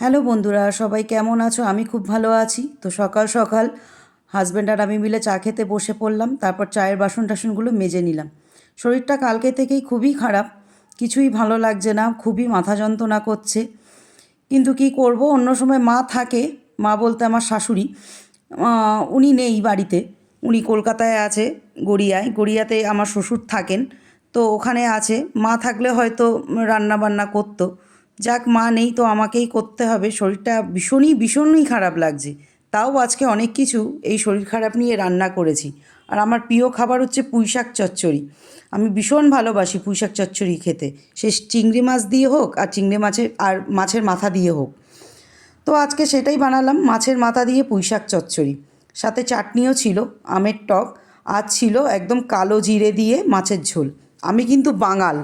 Hello বন্ধুরা, সবাই কেমন আছো? আমি খুব ভালো আছি। তো সকাল সকাল হাজব্যান্ড আর আমি মিলে চা খেতে বসে পড়লাম। তারপর চায়ের বাসন টাসনগুলো মেজে নিলাম। শরীরটা কালকে থেকেই খুবই খারাপ, কিছুই ভালো লাগছে না, খুবই মাথা যন্ত্রণা করছে। কিন্তু কি করব, অন্য সময় মা থাকে, মা বলতে আমার শাশুড়ি, উনি নেই বাড়িতে, উনি কলকাতায় আছে, গড়িয়াতে আমার শ্বশুর থাকেন। তো ওখানে আছে, মা থাকলে হয়তো রান্না বান্না করতো। যাক, মা নেই তো আমাকেই করতে হবে। শরীরটা ভীষণই খারাপ লাগছে। তাও আজকে অনেক কিছু এই শরীর খারাপ নিয়ে রান্না করেছি। আর আমার প্রিয় খাবার হচ্ছে পুঁইশাক চচ্চড়ি। আমি ভীষণ ভালোবাসি পুঁইশাক চচ্চড়ি খেতে, সে চিংড়ি মাছ দিয়ে হোক আর মাছের মাথা দিয়ে হোক। তো আজকে সেটাই বানালাম, মাছের মাথা দিয়ে পুঁইশাক চচ্চড়ি। সাথে চাটনিও ছিল, আমের টক। আর ছিল একদম কালো জিরে দিয়ে মাছের ঝোল। আমি কিন্তু বাঙাল,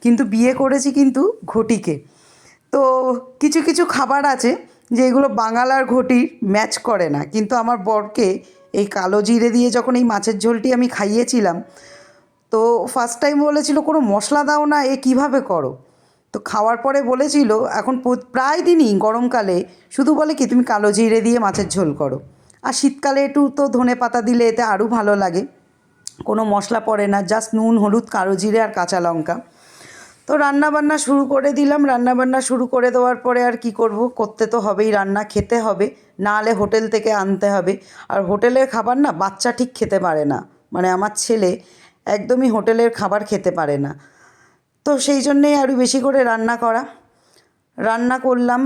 কিন্তু বিয়ে করেছি কিন্তু ঘটিকে। তো কিছু কিছু খাবার আছে যেগুলো বাঙাল আর ঘটির ম্যাচ করে না, কিন্তু আমার বরকে এই কালো জিরে দিয়ে যখন এই মাছের ঝোলটি আমি খাইয়েছিলাম, তো ফার্স্ট টাইম বলেছিল কোনো মশলা দাও না, এ কীভাবে করো। তো খাওয়ার পরে বলেছিল এখন প্রায় দিনই গরমকালে শুধু বলে কি তুমি কালো জিরে দিয়ে মাছের ঝোল করো। আর শীতকালে একটু তো ধনে পাতা দিলে এতে আরও ভালো লাগে। কোনো মশলা পড়ে না, জাস্ট নুন, হলুদ, কালো জিরে আর কাঁচা লঙ্কা। তো রান্নাবান্না শুরু করে দিলাম। রান্নাবান্না শুরু করে দেওয়ার পরে আর কি করব, করতে তো হবেই, রান্না খেতে হবে, না হলে হোটেল থেকে আনতে হবে। আর হোটেলের খাবার না বাচ্চা ঠিক খেতে পারে না, মানে আমার ছেলে একদমই হোটেলের খাবার খেতে পারে না। তো সেই জন্যেই আরও বেশি করে রান্না করলাম।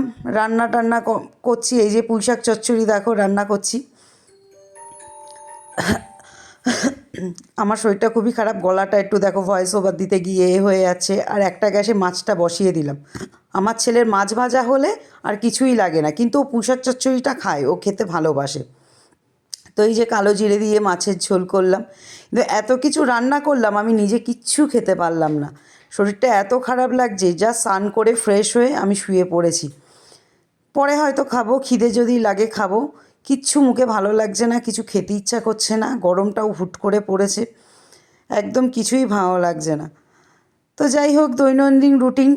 রান্না করছি, এই যে পুঁইশাক চচ্চড়ি দেখো রান্না করছি। আমার শরীরটা খুবই খারাপ, গলাটা একটু দেখো ভয়েস ওভার দিতে গিয়ে হয়ে যাচ্ছে। আর একটা গ্যাসে মাছটা বসিয়ে দিলাম। আমার ছেলের মাছ ভাজা হলে আর কিছুই লাগে না, কিন্তু ও পুঁইশাক চচ্চড়িটা খায়, ও খেতে ভালোবাসে। তো এই যে কালো জিরে দিয়ে মাছের ঝোল করলাম, কিন্তু এত কিছু রান্না করলাম আমি নিজে কিচ্ছু খেতে পারলাম না। শরীরটা এত খারাপ লাগছে, যা স্নান করে ফ্রেশ হয়ে আমি শুয়ে পড়েছি। পরে হয়তো খাবো, খিদে যদি লাগে খাবো। কিচ্ছু মুখে ভালো লাগছে না, কিছু খেতে ইচ্ছা করছে না, গরমটাও হুট করে পড়েছে, একদম কিছুই ভালো লাগছে না। তো যাই হোক, দৈনন্দিন রুটিন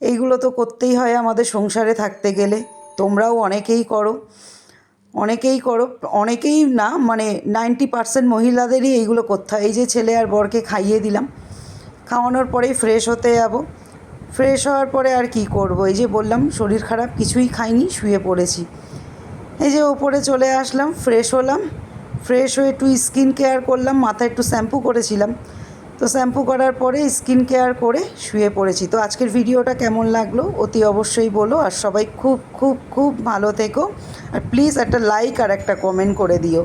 এইগুলো তো করতেই হয় আমাদের সংসারে থাকতে গেলে। তোমরাও অনেকেই না, মানে 90% মহিলাদেরই এইগুলো করতে হয়। এই যে ছেলে আর বরকে খাইয়ে দিলাম, খাওয়ানোর পরেই ফ্রেশ হতে যাব। ফ্রেশ হওয়ার পরে আর কি করব, এই যে বললাম শরীর খারাপ, কিছুই খাইনি, শুয়ে পড়েছি। এই যে ওপরে চলে আসলাম, ফ্রেশ হলাম, ফ্রেশ হয়ে একটু স্কিন কেয়ার করলাম, মাথায় একটু শ্যাম্পু করেছিলাম। তো শ্যাম্পু করার পরে স্কিন কেয়ার করে শুয়ে পড়েছি। তো আজকের ভিডিওটা কেমন লাগলো অতি অবশ্যই বলো। আর সবাই খুব খুব খুব ভালো থেকো। আর প্লিজ একটা লাইক আর একটা কমেন্ট করে দিও।